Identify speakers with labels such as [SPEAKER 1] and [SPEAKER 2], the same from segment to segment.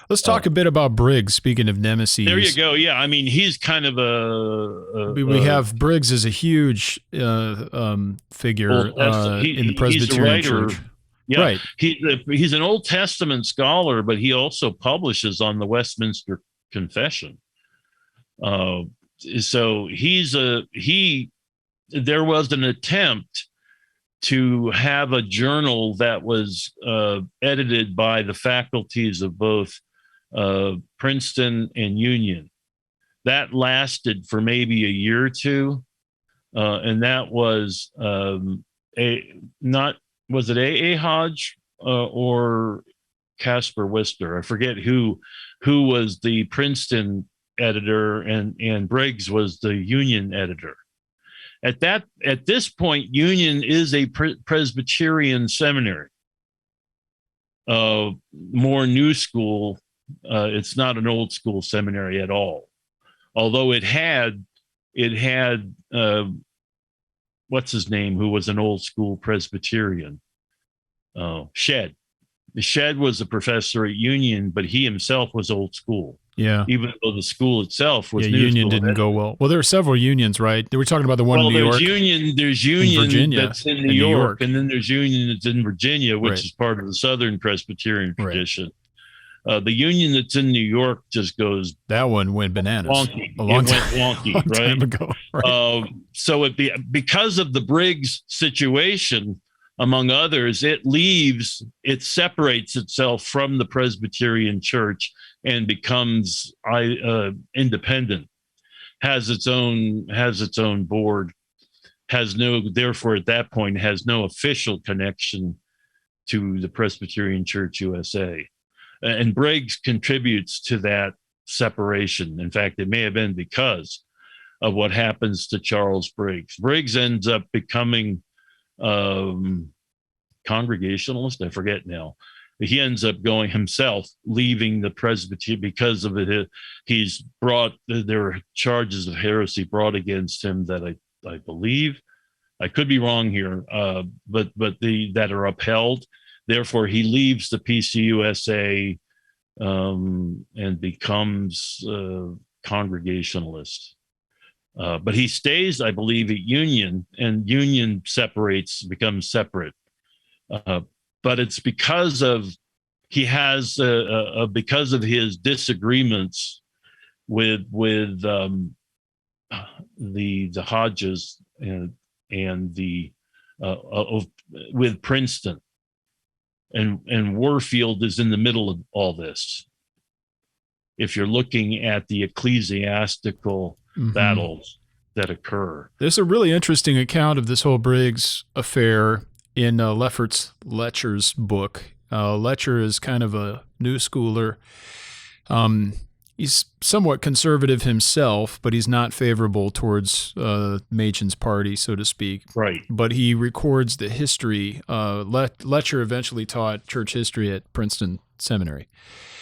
[SPEAKER 1] Let's talk a bit about Briggs. Speaking of
[SPEAKER 2] There you
[SPEAKER 1] nemesis,
[SPEAKER 2] go. Yeah, I mean, he's kind of
[SPEAKER 1] we have Briggs as a huge figure
[SPEAKER 2] Old Test.
[SPEAKER 1] in the
[SPEAKER 2] He's a
[SPEAKER 1] Presbyterian
[SPEAKER 2] writer.
[SPEAKER 1] Church.
[SPEAKER 2] Yeah,
[SPEAKER 1] Right.
[SPEAKER 2] he's an Old Testament scholar, but he also publishes on the Westminster Confession. Uh, so he. There was an attempt to have a journal that was edited by the faculties of both Princeton and Union. That lasted for maybe a year or two, and that was was it A. Hodge or Casper Wister? I forget who was the Princeton editor, and Briggs was the Union editor. At this point, Union is a Presbyterian seminary, more new school. It's not an old school seminary at all, although it had what's his name, who was an old school Presbyterian. Shedd. Shedd was a professor at Union, but he himself was old school.
[SPEAKER 1] Yeah.
[SPEAKER 2] Even though the school itself was new
[SPEAKER 1] Union
[SPEAKER 2] school.
[SPEAKER 1] didn't go well. Well, there are several unions, right? They were talking about the one in New York.
[SPEAKER 2] There's Union
[SPEAKER 1] Virginia,
[SPEAKER 2] that's in New York, and then there's Union that's in Virginia, which is part of the Southern Presbyterian tradition. The Union that's in New York just goes.
[SPEAKER 1] That one went bananas.
[SPEAKER 2] Wonky. It went wonky,
[SPEAKER 1] long
[SPEAKER 2] right?
[SPEAKER 1] Time ago, right?
[SPEAKER 2] So because of the Briggs situation, among others, it separates itself from the Presbyterian Church and becomes independent, has its own board, therefore at that point has no official connection to the Presbyterian Church USA. And Briggs contributes to that separation. In fact, it may have been because of what happens to Charles Briggs. Briggs ends up becoming Congregationalist, I forget now. He ends up going himself, leaving the Presbyterian because of it. There are charges of heresy brought against him that I believe, I could be wrong here, but that are upheld. Therefore, he leaves the PCUSA and becomes Congregationalist. But he stays, I believe, at Union, and Union becomes separate. But it's because of because of his disagreements with the Hodges and with Princeton, and Warfield is in the middle of all this. If you're looking at the ecclesiastical battles that occur,
[SPEAKER 1] there's a really interesting account of this whole Briggs affair in Letcher's book. Letcher is kind of a new schooler. He's somewhat conservative himself, but he's not favorable towards Machen's party, so to speak.
[SPEAKER 2] Right.
[SPEAKER 1] But he records the history. Letcher eventually taught church history at Princeton Seminary.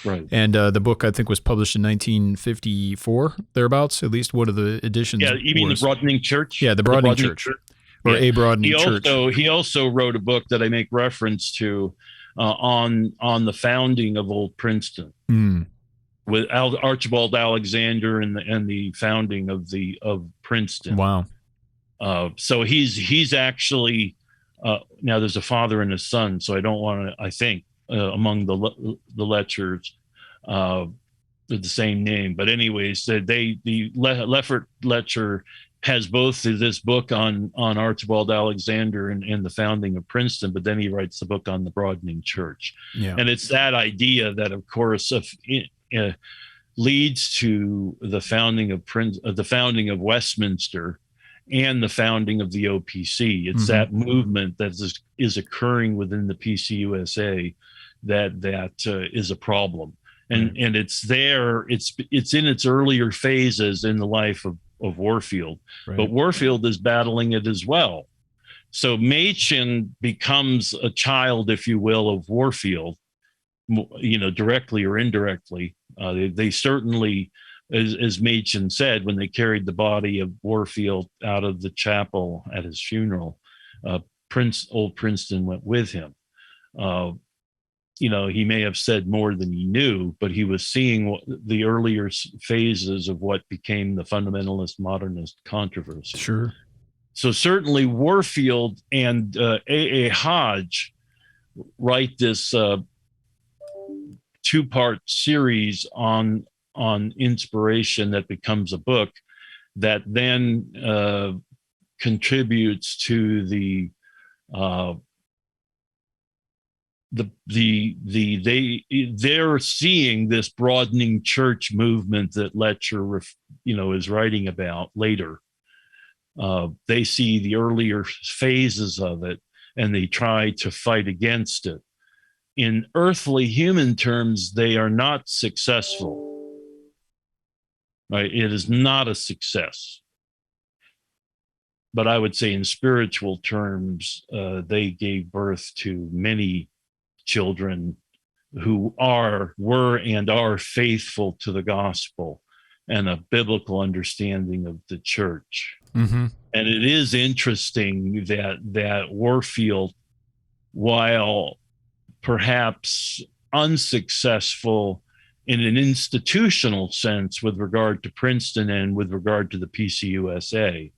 [SPEAKER 2] Right.
[SPEAKER 1] And the book, I think, was published in 1954, thereabouts, at least one of the editions.
[SPEAKER 2] Yeah, you mean the Broadening Church?
[SPEAKER 1] Yeah, the Broadening Church. Or a Broadening Church.
[SPEAKER 2] He also wrote a book that I make reference to on the founding of Old Princeton, with Archibald Alexander and the founding of Princeton.
[SPEAKER 1] Wow.
[SPEAKER 2] So he's actually now there's a father and a son, so I don't want to. I think among the Letchers, they're the same name, but anyways, Leffert Letcher has both this book on Archibald Alexander and the founding of Princeton, but then he writes the book on the Broadening Church. Yeah. And it's that idea that, of course, leads to the founding of Westminster and the founding of the OPC. It's that movement that is occurring within the PCUSA that is a problem. And it's there. It's in its earlier phases in the life of Warfield, but Warfield is battling it as well. So Machen becomes a child, if you will, of Warfield, directly or indirectly. They certainly, as Machen said, when they carried the body of Warfield out of the chapel at his funeral, Old Princeton went with him. he may have said more than he knew, but he was seeing the earlier phases of what became the fundamentalist modernist controversy.
[SPEAKER 1] Sure.
[SPEAKER 2] So certainly Warfield and A.A. Hodge write this two-part series on inspiration that becomes a book that then contributes to they're seeing this broadening church movement that Letcher is writing about later. They see the earlier phases of it, and they try to fight against it. In earthly human terms, they are not successful. Right? It is not a success. But I would say in spiritual terms, they gave birth to many children who were and are faithful to the gospel and a biblical understanding of the church.
[SPEAKER 1] Mm-hmm.
[SPEAKER 2] And it is interesting that Warfield, while perhaps unsuccessful in an institutional sense with regard to Princeton and with regard to the PCUSA,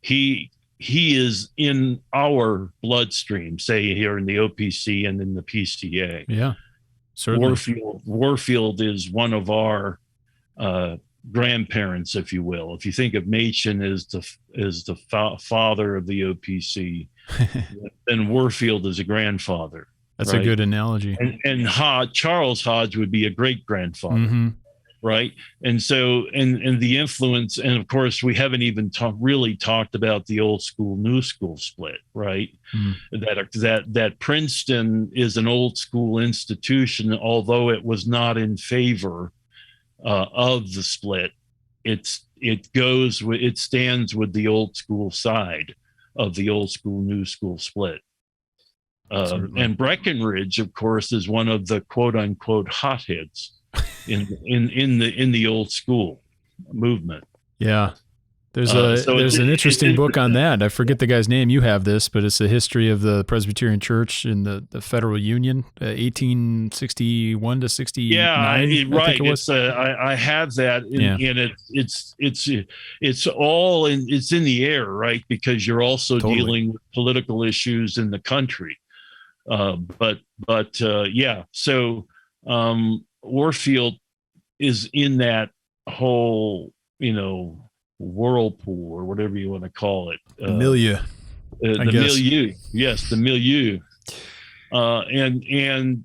[SPEAKER 2] he is in our bloodstream, say here in the OPC and in the PCA.
[SPEAKER 1] Yeah, certainly.
[SPEAKER 2] Warfield is one of our grandparents, if you will. If you think of Machen as the father of the OPC, then Warfield is a grandfather.
[SPEAKER 1] That's
[SPEAKER 2] right?
[SPEAKER 1] a good analogy.
[SPEAKER 2] And Charles Hodge would be a great grandfather.
[SPEAKER 1] Mm-hmm.
[SPEAKER 2] Right. And so, and the influence, and of course, we haven't even really talked about the old school, new school split, right? Mm. That Princeton is an old school institution, although it was not in favor of the split. It stands with the old school side of the old school, new school split. And Breckenridge, of course, is one of the quote unquote hotheads in the old school movement.
[SPEAKER 1] Yeah. There's an interesting book on that. I forget the guy's name. You have this, but it's a history of the Presbyterian Church in the Federal Union, 1861 to 69.
[SPEAKER 2] Yeah, right. I have that, and it's all it's in the air, right? Because you're also dealing with political issues in the country. So Warfield is in that whole, whirlpool or whatever you want to call it.
[SPEAKER 1] Milieu.
[SPEAKER 2] The milieu. Yes, the milieu. And